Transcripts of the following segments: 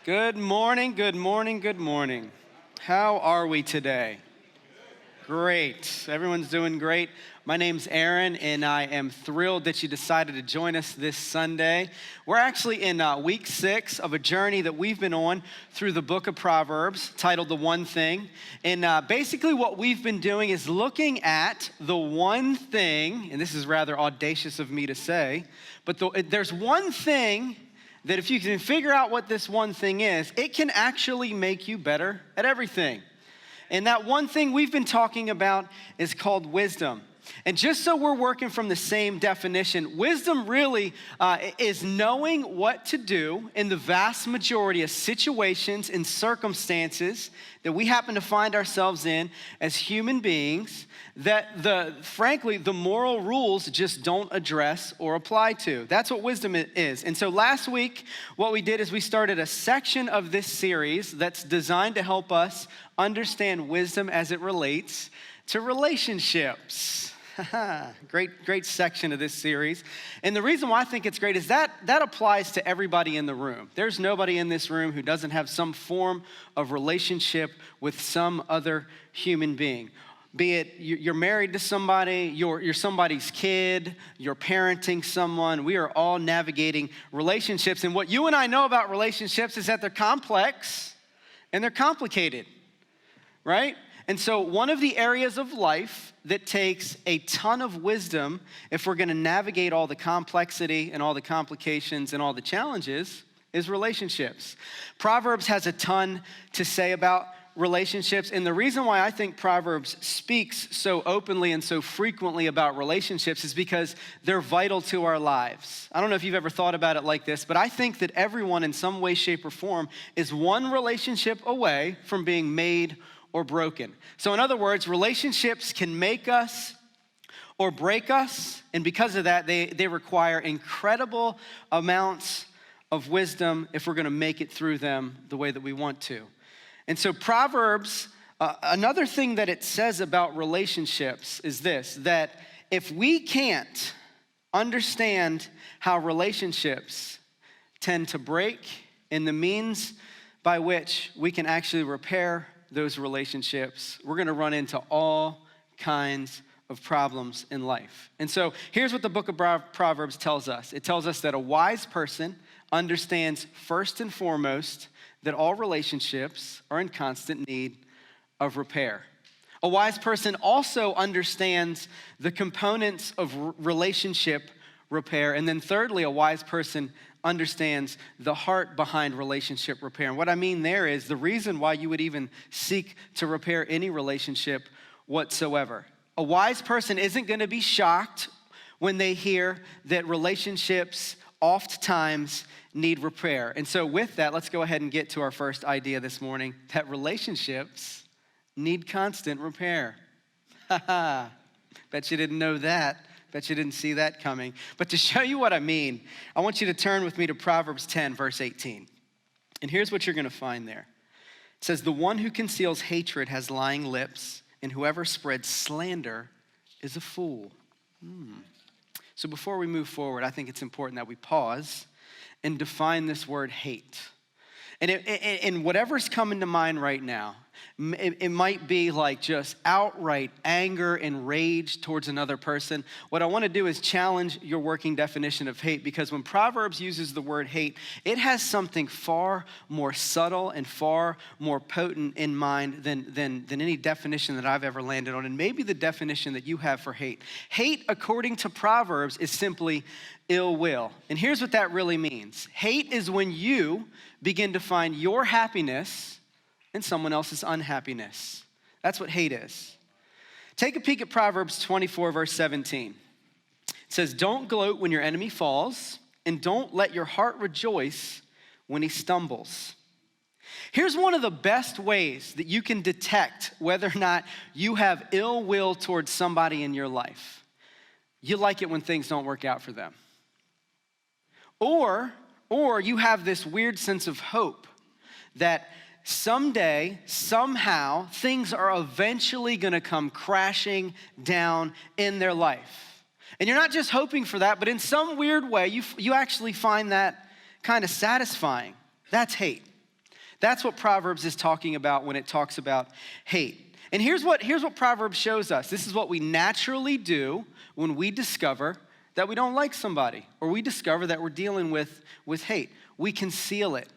Good morning, good morning, good morning. How are we today? Great. Everyone's doing great. My name's Aaron, and I am thrilled that you decided to join us this Sunday. We're actually in week 6 of a journey that we've been on through the book of Proverbs titled The One Thing. And basically what we've been doing is looking at the one thing, and this is rather audacious of me to say, but there's one thing that if you can figure out what this one thing is, it can actually make you better at everything. And that one thing we've been talking about is called wisdom. And just so we're working from the same definition, wisdom really is knowing what to do in the vast majority of situations and circumstances that we happen to find ourselves in as human beings that frankly, the moral rules just don't address or apply to. That's what wisdom is. And so last week, what we did is we started a section of this series that's designed to help us understand wisdom as it relates to relationships. Great section of this series. And the reason why I think it's great is that applies to everybody in the room. There's nobody in this room who doesn't have some form of relationship with some other human being. Be it you're married to somebody, you're somebody's kid, you're parenting someone. We are all navigating relationships. And what you and I know about relationships is that they're complex and they're complicated, right? And so one of the areas of life that takes a ton of wisdom if we're going to navigate all the complexity and all the complications and all the challenges is relationships. Proverbs has a ton to say about relationships, and the reason why I think Proverbs speaks so openly and so frequently about relationships is because they're vital to our lives. I don't know if you've ever thought about it like this, but I think that everyone in some way, shape, or form is one relationship away from being made or broken. So in other words, relationships can make us or break us, and because of that, they require incredible amounts of wisdom if we're gonna make it through them the way that we want to. And so Proverbs, another thing that it says about relationships is this, that if we can't understand how relationships tend to break and the means by which we can actually repair those relationships, we're gonna run into all kinds of problems in life. And so here's what the book of Proverbs tells us. It tells us that a wise person understands first and foremost that all relationships are in constant need of repair. A wise person also understands the components of relationship repair. And then thirdly, a wise person understands the heart behind relationship repair. And what I mean there is the reason why you would even seek to repair any relationship whatsoever. A wise person isn't going to be shocked when they hear that relationships oftentimes need repair. And so with that, let's go ahead and get to our first idea this morning, that relationships need constant repair. Bet you didn't know that. Bet you didn't see that coming. But to show you what I mean, I want you to turn with me to Proverbs 10, verse 18. And here's what you're going to find there. It says, "The one who conceals hatred has lying lips, and whoever spreads slander is a fool." So before we move forward, I think it's important that we pause and define this word hate. And whatever's coming to mind right now, it might be like just outright anger and rage towards another person. What I want to do is challenge your working definition of hate, because when Proverbs uses the word hate, it has something far more subtle and far more potent in mind than any definition that I've ever landed on, and maybe the definition that you have for hate. Hate, according to Proverbs, is simply ill will. And here's what that really means. Hate is when you begin to find your happiness in someone else's unhappiness. That's what hate is. Take a peek at Proverbs 24, verse 17. It says, "Don't gloat when your enemy falls, and don't let your heart rejoice when he stumbles." Here's one of the best ways that you can detect whether or not you have ill will towards somebody in your life. You like it when things don't work out for them. Or you have this weird sense of hope that someday, somehow, things are eventually gonna come crashing down in their life. And you're not just hoping for that, but in some weird way, you actually find that kind of satisfying. That's hate. That's what Proverbs is talking about when it talks about hate. And here's what Proverbs shows us. This is what we naturally do when we discover that we don't like somebody, or we discover that we're dealing with hate. We conceal it.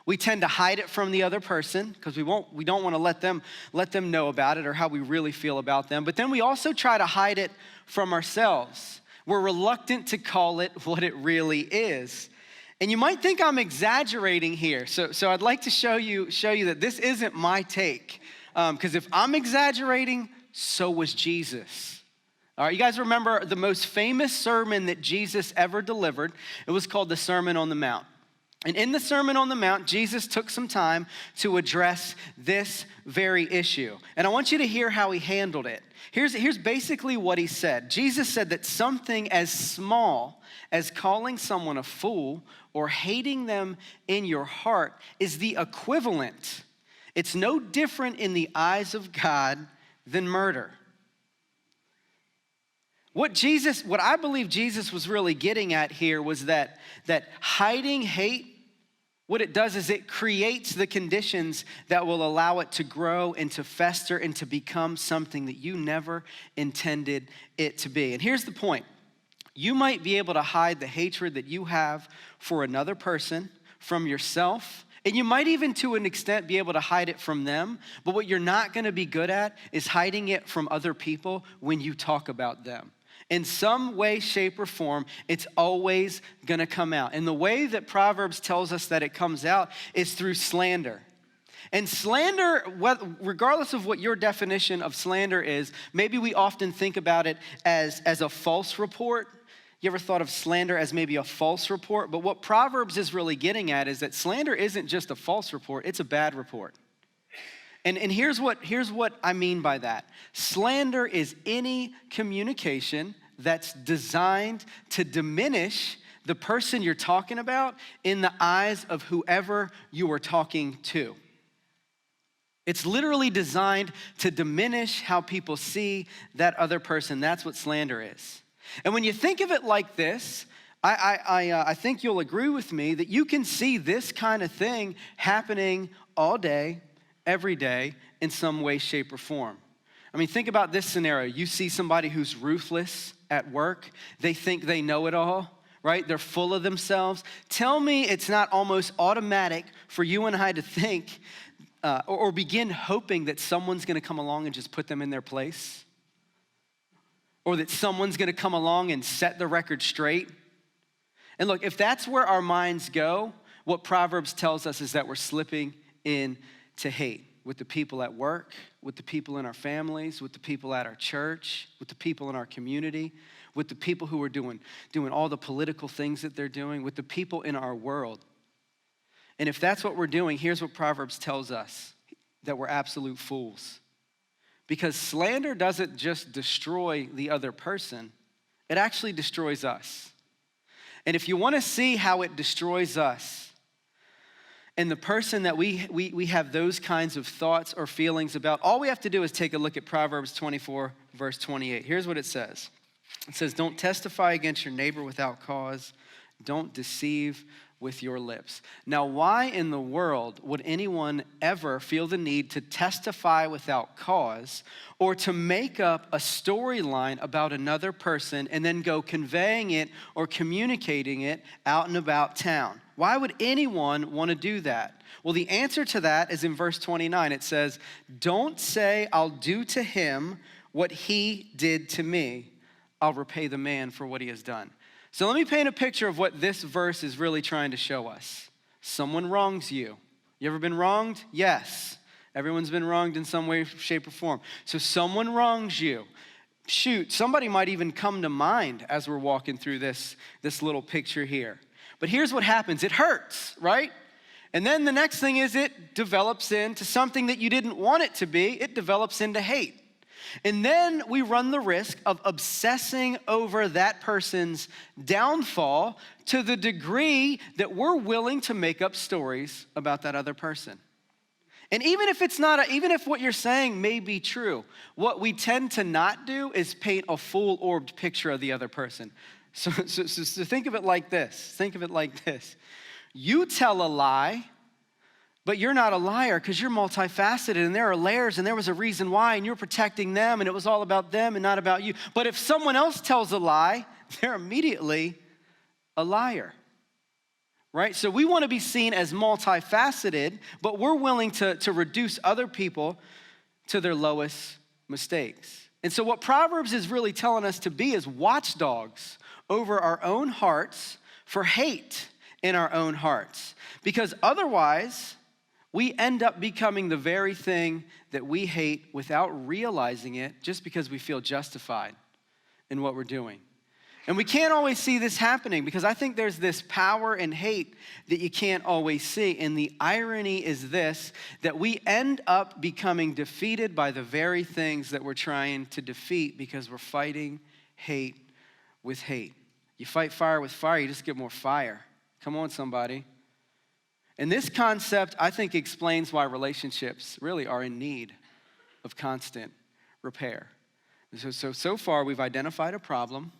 We tend to hide it from the other person because we don't want to let them know about it or how we really feel about them. But then we also try to hide it from ourselves. We're reluctant to call it what it really is. And you might think I'm exaggerating here. So I'd like to show you that this isn't my take. Because if I'm exaggerating, so was Jesus. All right, you guys remember the most famous sermon that Jesus ever delivered? It was called the Sermon on the Mount. And in the Sermon on the Mount, Jesus took some time to address this very issue. And I want you to hear how he handled it. Here's basically what he said. Jesus said that something as small as calling someone a fool or hating them in your heart is the equivalent. It's no different in the eyes of God than murder. What I believe Jesus was really getting at here was that hiding hate, what it does is it creates the conditions that will allow it to grow and to fester and to become something that you never intended it to be. And here's the point. You might be able to hide the hatred that you have for another person from yourself, and you might even to an extent be able to hide it from them, but what you're not gonna be good at is hiding it from other people when you talk about them. In some way, shape, or form, it's always gonna come out. And the way that Proverbs tells us that it comes out is through slander. And slander, regardless of what your definition of slander is, maybe we often think about it as a false report. You ever thought of slander as maybe a false report? But what Proverbs is really getting at is that slander isn't just a false report, it's a bad report. And here's what I mean by that. Slander is any communication that's designed to diminish the person you're talking about in the eyes of whoever you are talking to. It's literally designed to diminish how people see that other person. That's what slander is. And when you think of it like this, I think you'll agree with me that you can see this kind of thing happening all day, every day, in some way, shape, or form. I mean, think about this scenario. You see somebody who's ruthless at work. They think they know it all, right? They're full of themselves. Tell me it's not almost automatic for you and I to think or begin hoping that someone's gonna come along and just put them in their place, or that someone's gonna come along and set the record straight. And look, if that's where our minds go, what Proverbs tells us is that we're slipping into hate with the people at work, with the people in our families, with the people at our church, with the people in our community, with the people who are doing all the political things that they're doing, with the people in our world. And if that's what we're doing, here's what Proverbs tells us, that we're absolute fools. Because slander doesn't just destroy the other person, it actually destroys us. And if you want to see how it destroys us and the person that we have those kinds of thoughts or feelings about, all we have to do is take a look at Proverbs 24, verse 28. Here's what it says. It says, don't testify against your neighbor without cause. Don't deceive with your lips. Now, why in the world would anyone ever feel the need to testify without cause or to make up a storyline about another person and then go conveying it or communicating it out and about town? Why would anyone want to do that? Well, the answer to that is in verse 29. It says, don't say I'll do to him what he did to me. I'll repay the man for what he has done. So let me paint a picture of what this verse is really trying to show us. Someone wrongs you. You ever been wronged? Yes. Everyone's been wronged in some way, shape, or form. So someone wrongs you. Shoot, somebody might even come to mind as we're walking through this little picture here. But here's what happens. It hurts, right? And then the next thing is it develops into something that you didn't want it to be. It develops into hate. And then we run the risk of obsessing over that person's downfall to the degree that we're willing to make up stories about that other person. And even if what you're saying may be true, what we tend to not do is paint a full-orbed picture of the other person. So think of it like this. You tell a lie But you're not a liar because you're multifaceted and there are layers and there was a reason why and you're protecting them and it was all about them and not about you. But if someone else tells a lie, they're immediately a liar, right? So we want to be seen as multifaceted, but we're willing to reduce other people to their lowest mistakes. And so what Proverbs is really telling us to be is watchdogs over our own hearts for hate in our own hearts. Because otherwise, we end up becoming the very thing that we hate without realizing it just because we feel justified in what we're doing. And we can't always see this happening because I think there's this power in hate that you can't always see. And the irony is this, that we end up becoming defeated by the very things that we're trying to defeat because we're fighting hate with hate. You fight fire with fire, you just get more fire. Come on, somebody. And this concept, I think, explains why relationships really are in need of constant repair. So far, we've identified a problem.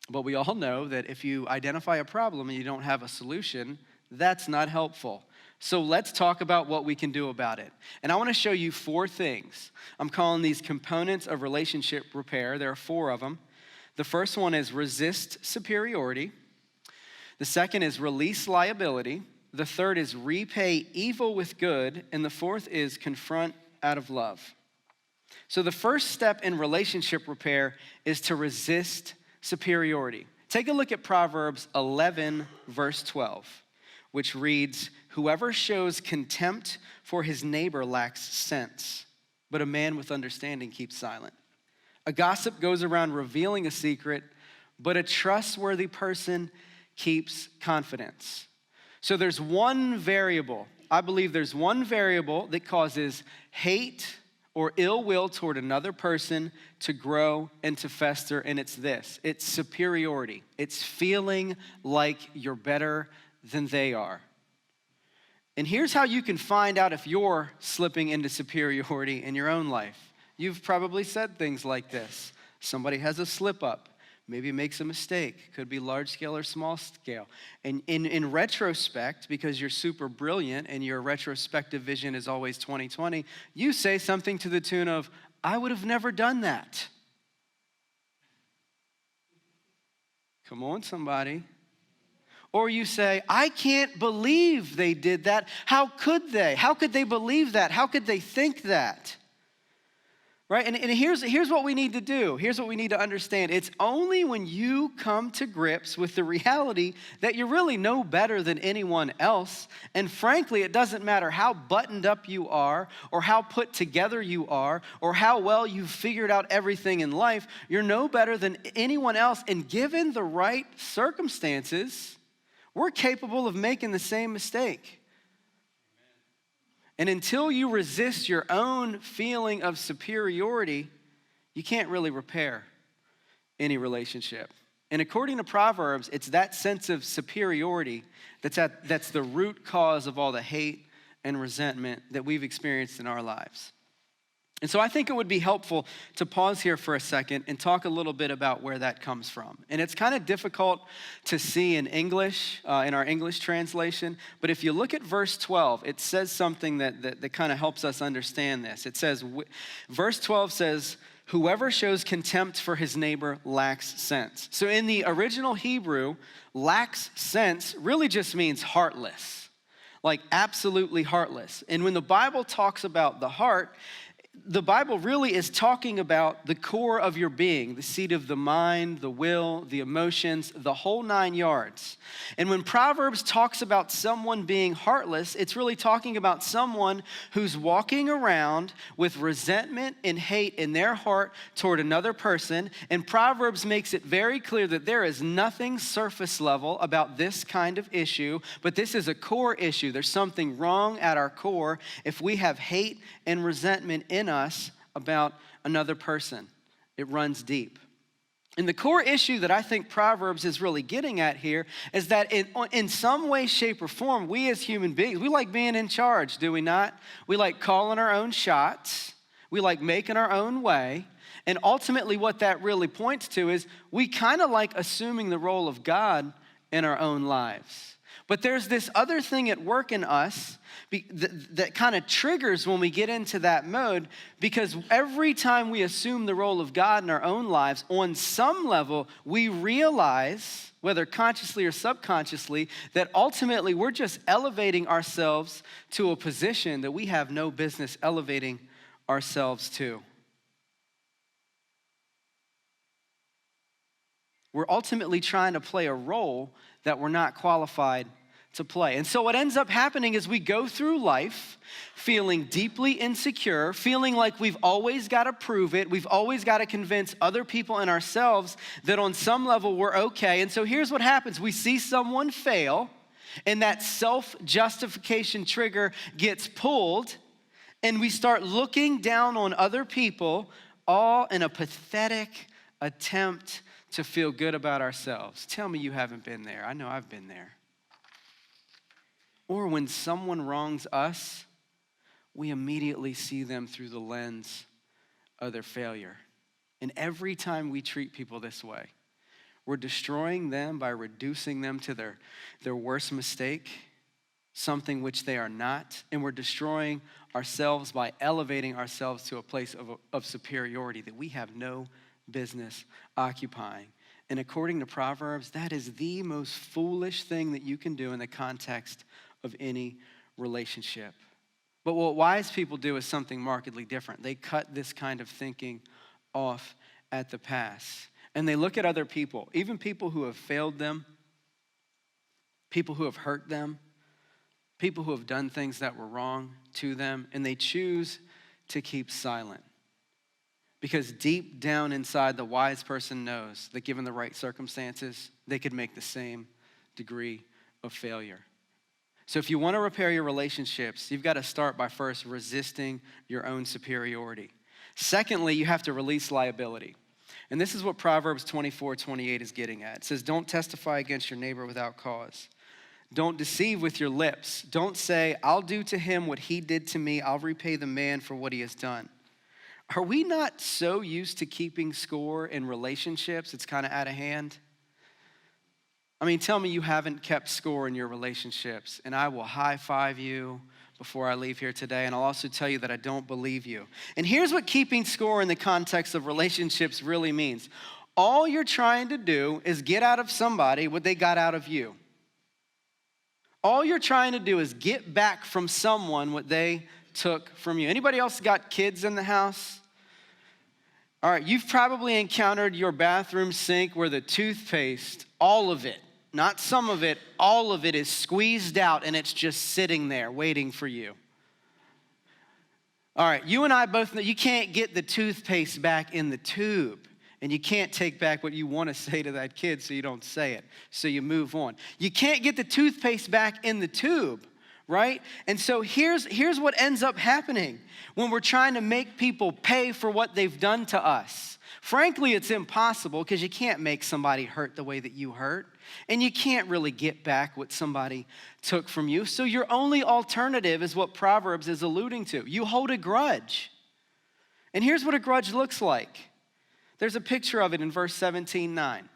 But we all know that if you identify a problem and you don't have a solution, that's not helpful. So let's talk about what we can do about it. And I want to show you 4 things. I'm calling these components of relationship repair. There are 4 of them. The first one is resist superiority. The second is release liability. The third is repay evil with good. And the fourth is confront out of love. So the first step in relationship repair is to resist superiority. Take a look at Proverbs 11, verse 12, which reads, "Whoever shows contempt for his neighbor lacks sense, but a man with understanding keeps silent. A gossip goes around revealing a secret, but a trustworthy person keeps confidence." So there's one variable. I believe there's one variable that causes hate or ill will toward another person to grow and to fester, and it's this. It's superiority. It's feeling like you're better than they are. And here's how you can find out if you're slipping into superiority in your own life. You've probably said things like this. Somebody has a slip up, maybe makes a mistake, could be large scale or small scale. And in retrospect, because you're super brilliant and your retrospective vision is always 20/20, you say something to the tune of, "I would have never done that." Come on, somebody. Or you say, "I can't believe they did that. How could they? How could they believe that? How could they think that?" Right? And here's what we need to do. Here's what we need to understand. It's only when you come to grips with the reality that you really know better than anyone else. And frankly, it doesn't matter how buttoned up you are or how put together you are or how well you've figured out everything in life. You're no better than anyone else. And given the right circumstances, we're capable of making the same mistake. And until you resist your own feeling of superiority, you can't really repair any relationship. And according to Proverbs, it's that sense of superiority that's the root cause of all the hate and resentment that we've experienced in our lives. And so I think it would be helpful to pause here for a second and talk a little bit about where that comes from. And it's kind of difficult to see in English, in our English translation, but if you look at verse 12, it says something that kind of helps us understand this. It says, verse 12 says, "Whoever shows contempt for his neighbor lacks sense." So in the original Hebrew, lacks sense really just means heartless, like absolutely heartless. And when the Bible talks about the heart, the Bible really is talking about the core of your being, the seat of the mind, the will, the emotions, the whole 9 yards. And when Proverbs talks about someone being heartless, it's really talking about someone who's walking around with resentment and hate in their heart toward another person. And Proverbs makes it very clear that there is nothing surface level about this kind of issue, but this is a core issue. There's something wrong at our core if we have hate and resentment in us about another person. It runs deep. And the core issue that I think Proverbs is really getting at here is that in some way, shape, or form, we as human beings, we like being in charge, do we not? We like calling our own shots. We like making our own way. And ultimately what that really points to is we kind of like assuming the role of God in our own lives. But there's this other thing at work in us that kind of triggers when we get into that mode, because every time we assume the role of God in our own lives, on some level, we realize, whether consciously or subconsciously, that ultimately we're just elevating ourselves to a position that we have no business elevating ourselves to. We're ultimately trying to play a role that we're not qualified to play. And so what ends up happening is we go through life feeling deeply insecure, feeling like we've always got to prove it. We've always got to convince other people and ourselves that on some level we're okay. And so here's what happens. We see someone fail, and that self-justification trigger gets pulled, and we start looking down on other people, all in a pathetic attempt to feel good about ourselves. Tell me you haven't been there. I know I've been there. Or when someone wrongs us, we immediately see them through the lens of their failure. And every time we treat people this way, we're destroying them by reducing them to their worst mistake, something which they are not. And we're destroying ourselves by elevating ourselves to a place of superiority that we have no business occupying. And according to Proverbs, that is the most foolish thing that you can do in the context of any relationship. But what wise people do is something markedly different. They cut this kind of thinking off at the pass. And they look at other people, even people who have failed them, people who have hurt them, people who have done things that were wrong to them, and they choose to keep silent. Because deep down inside, the wise person knows that given the right circumstances, they could make the same degree of failure. So if you want to repair your relationships, you've got to start by first resisting your own superiority. Secondly, you have to release liability. And this is what Proverbs 24:28 is getting at. It says, don't testify against your neighbor without cause. Don't deceive with your lips. Don't say, I'll do to him what he did to me. I'll repay the man for what he has done. Are we not so used to keeping score in relationships? It's kind of out of hand. I mean, tell me you haven't kept score in your relationships, and I will high five you before I leave here today, and I'll also tell you that I don't believe you. And here's what keeping score in the context of relationships really means. All you're trying to do is get out of somebody what they got out of you. All you're trying to do is get back from someone what they took from you. Anybody else got kids in the house? All right, you've probably encountered your bathroom sink where the toothpaste, all of it, not some of it, all of it is squeezed out and it's just sitting there waiting for you. All right, you and I both know you can't get the toothpaste back in the tube, and you can't take back what you want to say to that kid, so you don't say it, so you move on. You can't get the toothpaste back in the tube, right? And so here's what ends up happening when we're trying to make people pay for what they've done to us. Frankly, it's impossible because you can't make somebody hurt the way that you hurt, and you can't really get back what somebody took from you. So your only alternative is what Proverbs is alluding to. You hold a grudge. And here's what a grudge looks like. There's a picture of it in verse 17:9.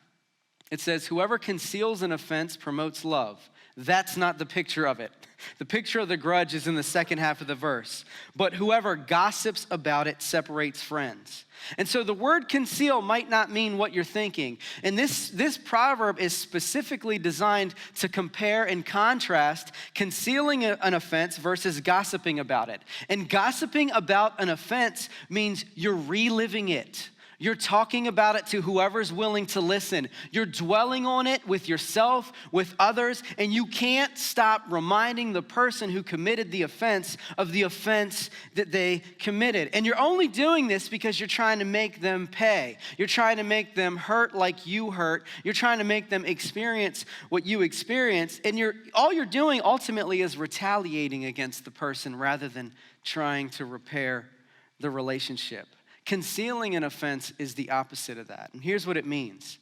It says, whoever conceals an offense promotes love. That's not the picture of it. The picture of the grudge is in the second half of the verse. But whoever gossips about it separates friends. And so the word conceal might not mean what you're thinking. And this proverb is specifically designed to compare and contrast concealing an offense versus gossiping about it. And gossiping about an offense means you're reliving it. You're talking about it to whoever's willing to listen. You're dwelling on it with yourself, with others, and you can't stop reminding the person who committed the offense of the offense that they committed. And you're only doing this because you're trying to make them pay. You're trying to make them hurt like you hurt. You're trying to make them experience what you experienced. And all you're doing ultimately is retaliating against the person rather than trying to repair the relationship. Concealing an offense is the opposite of that. And here's what it means.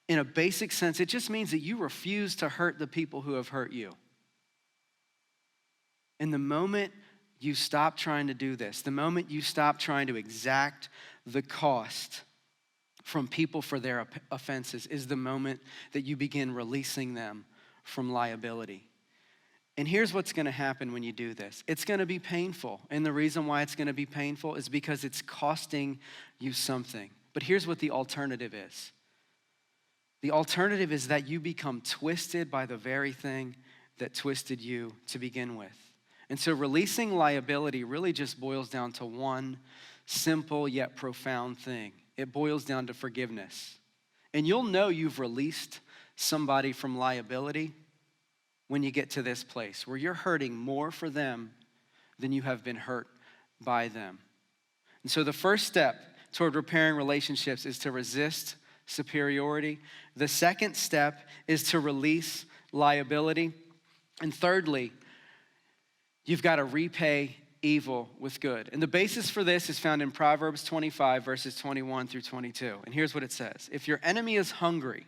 In a basic sense, it just means that you refuse to hurt the people who have hurt you. And the moment you stop trying to do this, the moment you stop trying to exact the cost from people for their offenses is the moment that you begin releasing them from liability. And here's what's going to happen when you do this. It's going to be painful. And the reason why it's going to be painful is because it's costing you something. But here's what the alternative is. The alternative is that you become twisted by the very thing that twisted you to begin with. And so releasing liability really just boils down to one simple yet profound thing. It boils down to forgiveness. And you'll know you've released somebody from liability when you get to this place where you're hurting more for them than you have been hurt by them. And so the first step toward repairing relationships is to resist superiority. The second step is to release liability. And thirdly, you've got to repay evil with good. And the basis for this is found in Proverbs 25, verses 21 through 22. And here's what it says. If your enemy is hungry,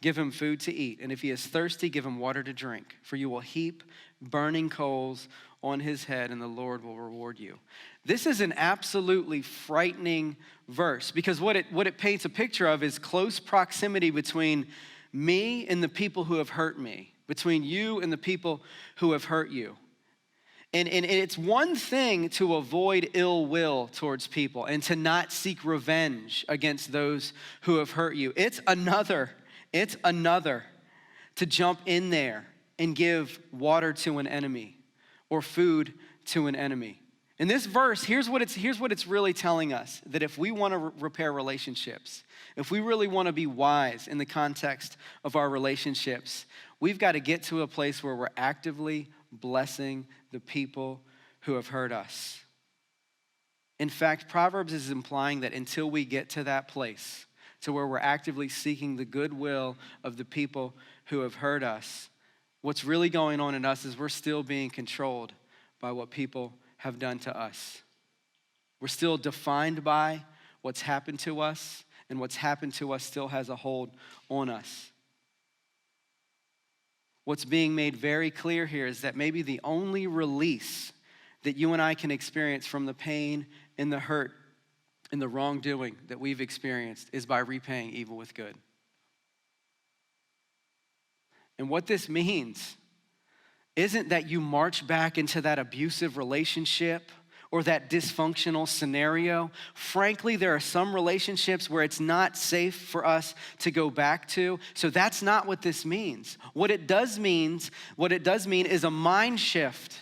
give him food to eat. And if he is thirsty, give him water to drink. For you will heap burning coals on his head, and the Lord will reward you. This is an absolutely frightening verse because what it paints a picture of is close proximity between me and the people who have hurt me, between you and the people who have hurt you. And it's one thing to avoid ill will towards people and to not seek revenge against those who have hurt you. It's another to jump in there and give water to an enemy or food to an enemy. In this verse, here's what it's really telling us, that if we want to repair relationships, if we really want to be wise in the context of our relationships, we've got to get to a place where we're actively blessing the people who have hurt us. In fact, Proverbs is implying that until we get to that place, to where we're actively seeking the goodwill of the people who have hurt us, what's really going on in us is we're still being controlled by what people have done to us. We're still defined by what's happened to us, and what's happened to us still has a hold on us. What's being made very clear here is that maybe the only release that you and I can experience from the pain and the hurt and the wrongdoing that we've experienced is by repaying evil with good. And what this means isn't that you march back into that abusive relationship or that dysfunctional scenario. Frankly, there are some relationships where it's not safe for us to go back to. So that's not what this means. What it does mean is a mind shift.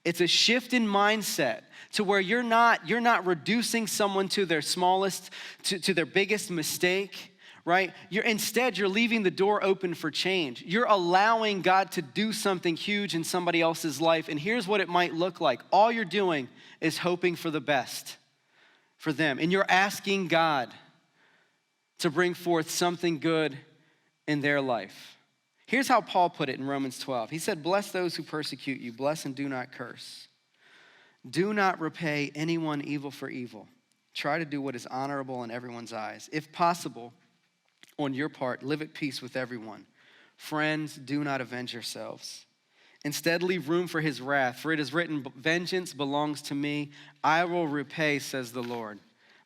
It's a shift in mindset to where you're not reducing someone to their smallest, to their biggest mistake, right? Instead, you're leaving the door open for change. You're allowing God to do something huge in somebody else's life. And here's what it might look like. All you're doing is hoping for the best for them. And you're asking God to bring forth something good in their life. Here's how Paul put it in Romans 12. He said, bless those who persecute you, bless and do not curse. Do not repay anyone evil for evil. Try to do what is honorable in everyone's eyes. If possible, on your part, live at peace with everyone. Friends, do not avenge yourselves. Instead, leave room for his wrath, for it is written, vengeance belongs to me. I will repay, says the Lord.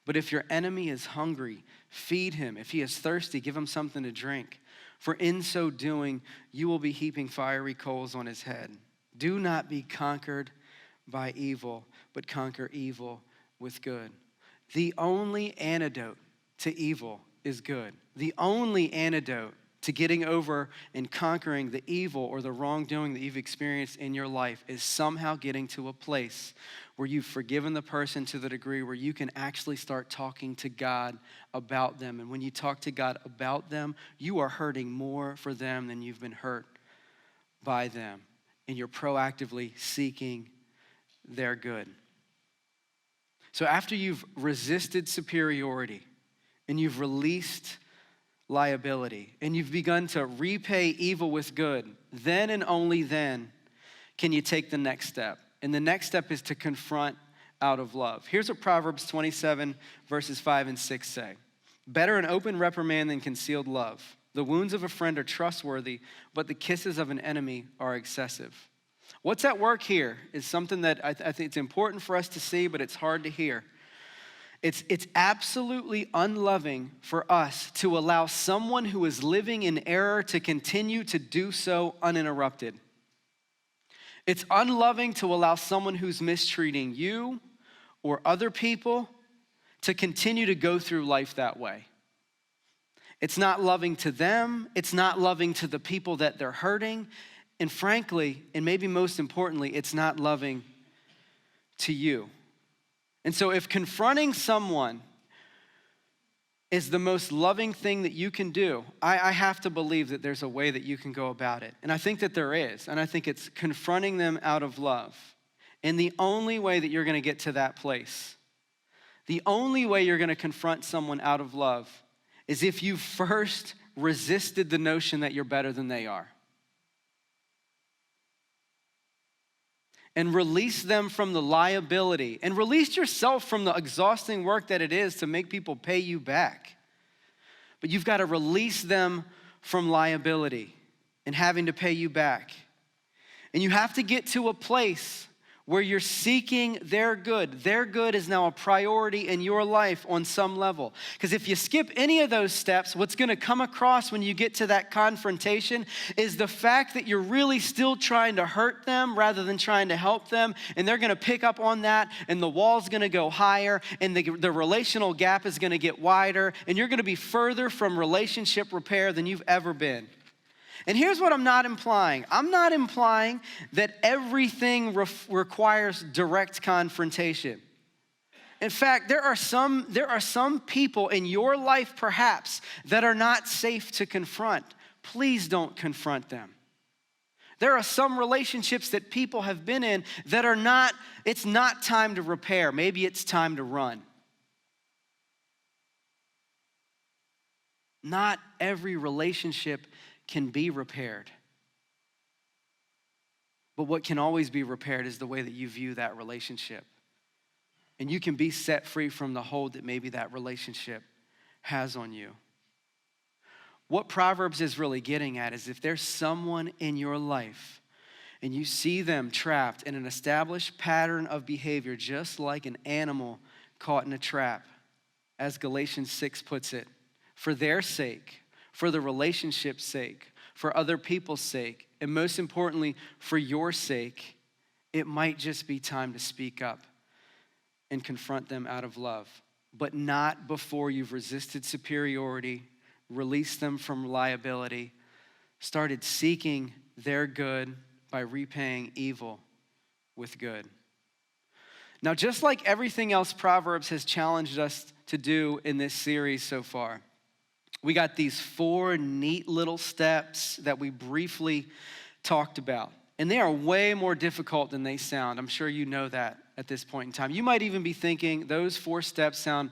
But if your enemy is hungry, feed him. If he is thirsty, give him something to drink. For in so doing, you will be heaping fiery coals on his head. Do not be conquered by evil, but conquer evil with good. The only antidote to evil is good. The only antidote to getting over and conquering the evil or the wrongdoing that you've experienced in your life is somehow getting to a place where you've forgiven the person to the degree where you can actually start talking to God about them. And when you talk to God about them, you are hurting more for them than you've been hurt by them. And you're proactively seeking their good. So after you've resisted superiority and you've released liability, and you've begun to repay evil with good, then and only then can you take the next step. And the next step is to confront out of love. Here's what Proverbs 27 verses 5 and 6 say. Better an open reprimand than concealed love. The wounds of a friend are trustworthy, but the kisses of an enemy are excessive. What's at work here is something that I think it's important for us to see, but it's hard to hear. It's absolutely unloving for us to allow someone who is living in error to continue to do so uninterrupted. It's unloving to allow someone who's mistreating you or other people to continue to go through life that way. It's not loving to them. It's not loving to the people that they're hurting. And frankly, and maybe most importantly, it's not loving to you. And so if confronting someone is the most loving thing that you can do, I have to believe that there's a way that you can go about it. And I think that there is. And I think it's confronting them out of love. And the only way that you're going to get to that place, the only way you're going to confront someone out of love is if you first resisted the notion that you're better than they are. And release them from the liability, and release yourself from the exhausting work that it is to make people pay you back. But you've got to release them from liability and having to pay you back. And you have to get to a place where you're seeking their good. Their good is now a priority in your life on some level. Because if you skip any of those steps, what's going to come across when you get to that confrontation is the fact that you're really still trying to hurt them rather than trying to help them. And they're going to pick up on that, and the wall's going to go higher, and the relational gap is going to get wider, and you're going to be further from relationship repair than you've ever been. And here's what I'm not implying. I'm not implying that everything requires direct confrontation. In fact, there are some people in your life perhaps that are not safe to confront. Please don't confront them. There are some relationships that people have been in that are not, it's not time to repair. Maybe it's time to run. Not every relationship can be repaired. But what can always be repaired is the way that you view that relationship. And you can be set free from the hold that maybe that relationship has on you. What Proverbs is really getting at is if there's someone in your life and you see them trapped in an established pattern of behavior, just like an animal caught in a trap, as Galatians 6 puts it, for their sake, for the relationship's sake, for other people's sake, and most importantly, for your sake, it might just be time to speak up and confront them out of love, but not before you've resisted superiority, released them from liability, started seeking their good by repaying evil with good. Now, just like everything else Proverbs has challenged us to do in this series so far, we got these 4 neat little steps that we briefly talked about. And they are way more difficult than they sound. I'm sure you know that at this point in time. You might even be thinking those 4 steps sound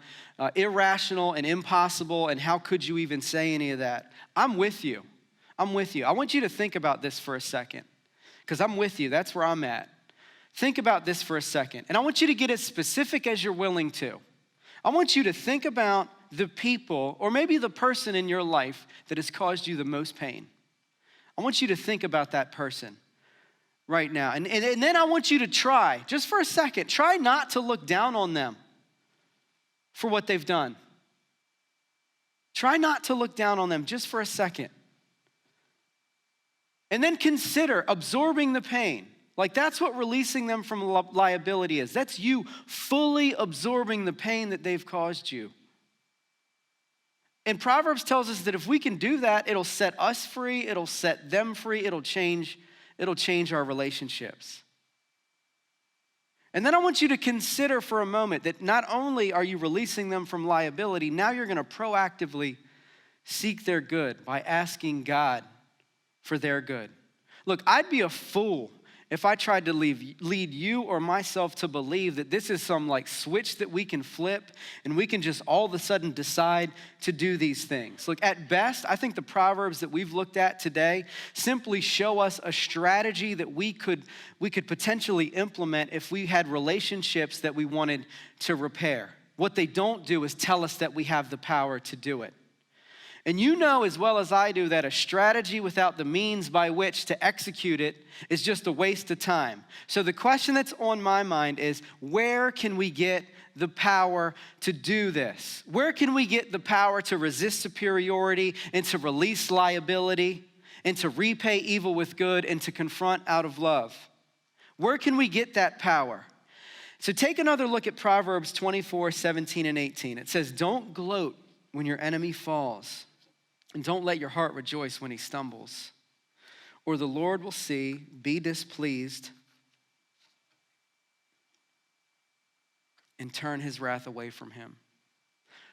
irrational and impossible, and how could you even say any of that? I'm with you. I want you to think about this for a second, because I'm with you. That's where I'm at. Think about this for a second. And I want you to get as specific as you're willing to. I want you to think about the people, or maybe the person in your life that has caused you the most pain. I want you to think about that person right now. And then I want you to try, just for a second, try not to look down on them for what they've done. Try not to look down on them just for a second. And then consider absorbing the pain. Like, that's what releasing them from liability is. That's you fully absorbing the pain that they've caused you. And Proverbs tells us that if we can do that, it'll set us free, it'll set them free, it'll change our relationships. And then I want you to consider for a moment that not only are you releasing them from liability, now you're going to proactively seek their good by asking God for their good. Look, I'd be a fool if I tried to lead you or myself to believe that this is some like switch that we can flip and we can just all of a sudden decide to do these things. Look, at best, I think the Proverbs that we've looked at today simply show us a strategy that we could potentially implement if we had relationships that we wanted to repair. What they don't do is tell us that we have the power to do it. And you know as well as I do that a strategy without the means by which to execute it is just a waste of time. So the question that's on my mind is, where can we get the power to do this? Where can we get the power to resist superiority and to release liability and to repay evil with good and to confront out of love? Where can we get that power? So take another look at Proverbs 24, 17 and 18. It says, don't gloat when your enemy falls, and don't let your heart rejoice when he stumbles, or the Lord will see, be displeased, and turn his wrath away from him.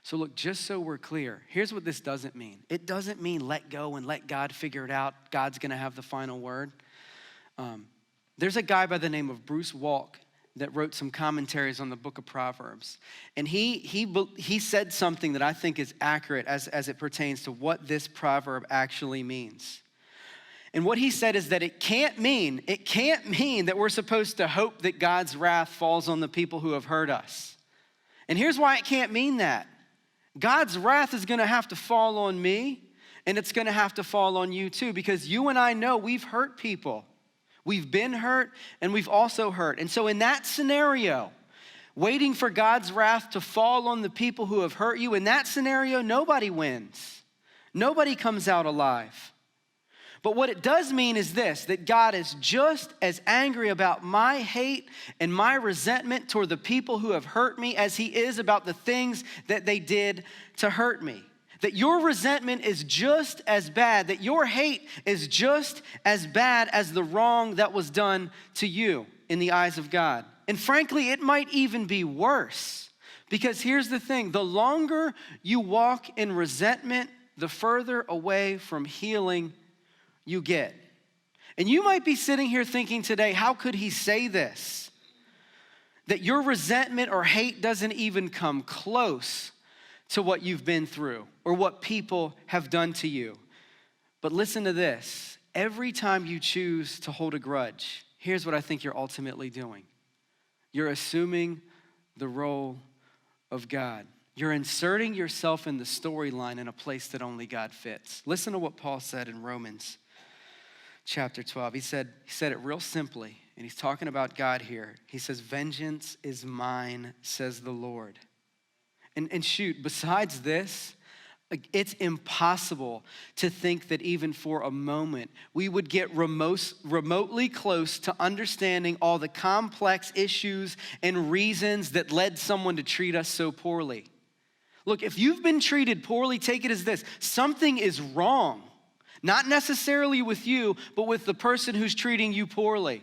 So look, just so we're clear, here's what this doesn't mean. It doesn't mean let go and let God figure it out. God's gonna have the final word. There's a guy by the name of Bruce Walk that wrote some commentaries on the book of Proverbs. And he said something that I think is accurate as it pertains to what this proverb actually means. And what he said is that it can't mean that we're supposed to hope that God's wrath falls on the people who have hurt us. And here's why it can't mean that. God's wrath is gonna have to fall on me, and it's gonna have to fall on you too, because you and I know we've hurt people. We've been hurt and we've also hurt. And so in that scenario, waiting for God's wrath to fall on the people who have hurt you, in that scenario, nobody wins. Nobody comes out alive. But what it does mean is this, that God is just as angry about my hate and my resentment toward the people who have hurt me as he is about the things that they did to hurt me. That your resentment is just as bad, that your hate is just as bad as the wrong that was done to you in the eyes of God. And frankly, it might even be worse. Because here's the thing, the longer you walk in resentment, the further away from healing you get. And you might be sitting here thinking today, how could he say this? That your resentment or hate doesn't even come close to what you've been through or what people have done to you. But listen to this. Every time you choose to hold a grudge, here's what I think you're ultimately doing. You're assuming the role of God. You're inserting yourself in the storyline in a place that only God fits. Listen to what Paul said in Romans chapter 12. He said it real simply, and he's talking about God here. He says, vengeance is mine, says the Lord. And shoot, besides this, it's impossible to think that even for a moment we would get remotely close to understanding all the complex issues and reasons that led someone to treat us so poorly. Look, if you've been treated poorly, take it as this. Something is wrong, not necessarily with you, but with the person who's treating you poorly.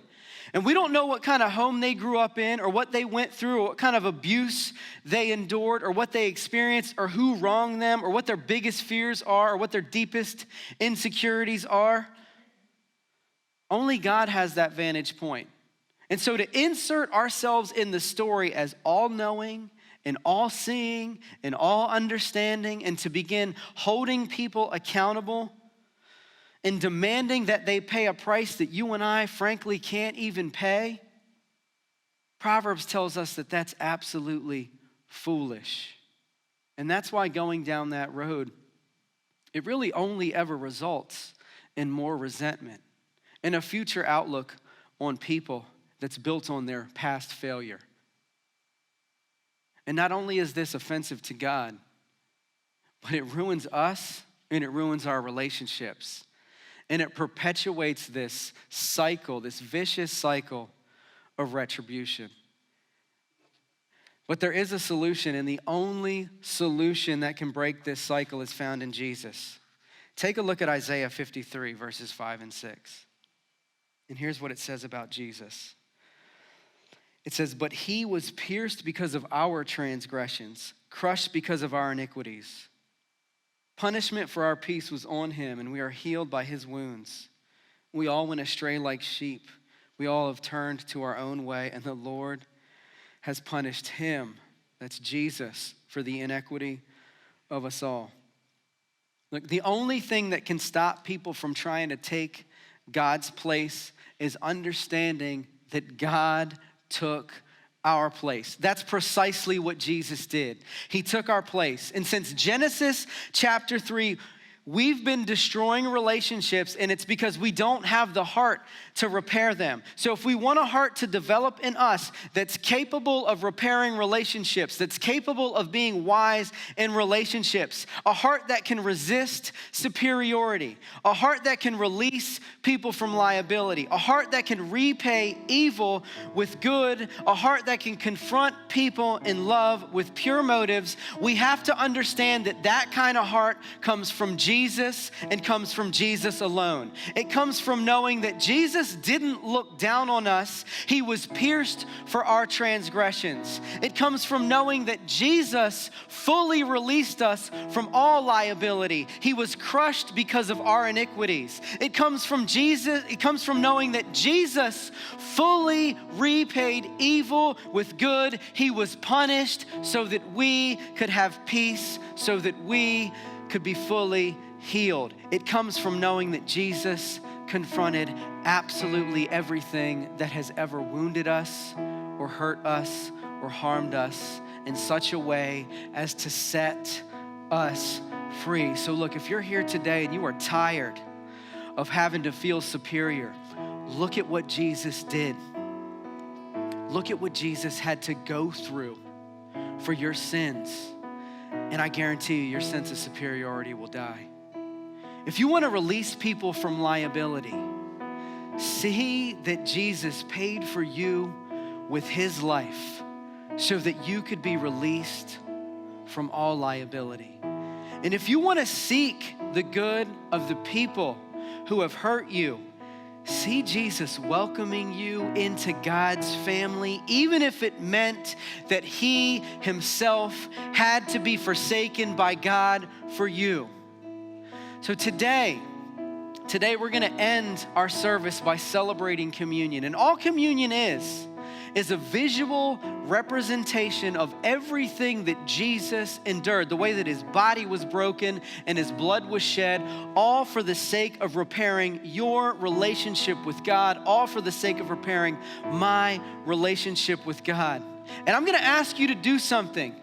And we don't know what kind of home they grew up in or what they went through or what kind of abuse they endured or what they experienced or who wronged them or what their biggest fears are or what their deepest insecurities are. Only God has that vantage point. And so to insert ourselves in the story as all-knowing and all-seeing and all-understanding and to begin holding people accountable and demanding that they pay a price that you and I frankly can't even pay, Proverbs tells us that that's absolutely foolish. And that's why going down that road, it really only ever results in more resentment and a future outlook on people that's built on their past failure. And not only is this offensive to God, but it ruins us and it ruins our relationships. And it perpetuates this cycle, this vicious cycle of retribution. But there is a solution, and the only solution that can break this cycle is found in Jesus. Take a look at Isaiah 53, verses 5 and 6. And here's what it says about Jesus. It says, but he was pierced because of our transgressions, crushed because of our iniquities. Punishment for our peace was on him, and we are healed by his wounds. We all went astray like sheep. We all have turned to our own way, and the Lord has punished him, that's Jesus, for the inequity of us all. Look, the only thing that can stop people from trying to take God's place is understanding that God took our place. That's precisely what Jesus did. He took our place. And since Genesis chapter 3, We've been destroying relationships, and it's because we don't have the heart to repair them. So if we want a heart to develop in us that's capable of repairing relationships, that's capable of being wise in relationships, a heart that can resist superiority, a heart that can release people from liability, a heart that can repay evil with good, a heart that can confront people in love with pure motives, we have to understand that that kind of heart comes from Jesus and comes from Jesus alone. It comes from knowing that Jesus didn't look down on us. He was pierced for our transgressions. It comes from knowing that Jesus fully released us from all liability. He was crushed because of our iniquities. It comes from knowing that Jesus fully repaid evil with good. He was punished so that we could have peace, so that we could be fully healed. It comes from knowing that Jesus confronted absolutely everything that has ever wounded us or hurt us or harmed us in such a way as to set us free. So look, if you're here today and you are tired of having to feel superior, look at what Jesus did. Look at what Jesus had to go through for your sins. And I guarantee you, your sense of superiority will die. If you want to release people from liability, see that Jesus paid for you with his life so that you could be released from all liability. And if you want to seek the good of the people who have hurt you, see Jesus welcoming you into God's family, even if it meant that he himself had to be forsaken by God for you. So today we're gonna end our service by celebrating communion. And all communion is a visual representation of everything that Jesus endured, the way that his body was broken and his blood was shed, all for the sake of repairing your relationship with God, all for the sake of repairing my relationship with God. And I'm gonna ask you to do something.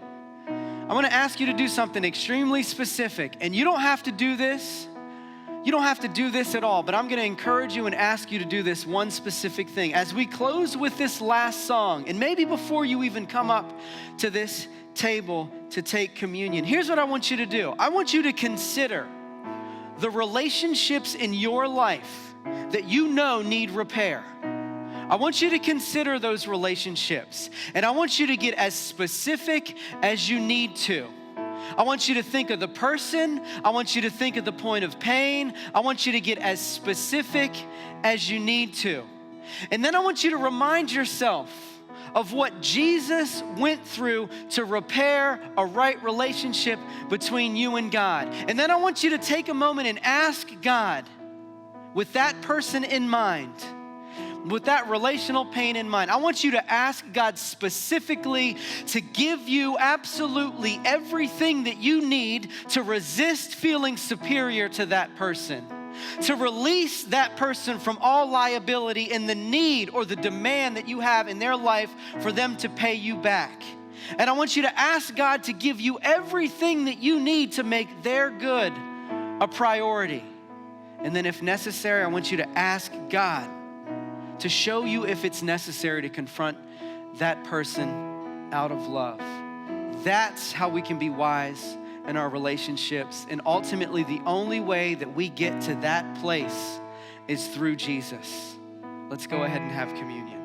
I'm gonna ask you to do something extremely specific, and you don't have to do this. You don't have to do this at all, but I'm gonna encourage you and ask you to do this one specific thing. As we close with this last song, and maybe before you even come up to this table to take communion, here's what I want you to do. I want you to consider the relationships in your life that you know need repair. I want you to consider those relationships, and I want you to get as specific as you need to. I want you to think of the person. I want you to think of the point of pain. I want you to get as specific as you need to. And then I want you to remind yourself of what Jesus went through to repair a right relationship between you and God. And then I want you to take a moment and ask God, with that person in mind, with that relational pain in mind, I want you to ask God specifically to give you absolutely everything that you need to resist feeling superior to that person, to release that person from all liability and the need or the demand that you have in their life for them to pay you back. And I want you to ask God to give you everything that you need to make their good a priority. And then if necessary, I want you to ask God to show you if it's necessary to confront that person out of love. That's how we can be wise in our relationships. And ultimately, the only way that we get to that place is through Jesus. Let's go ahead and have communion.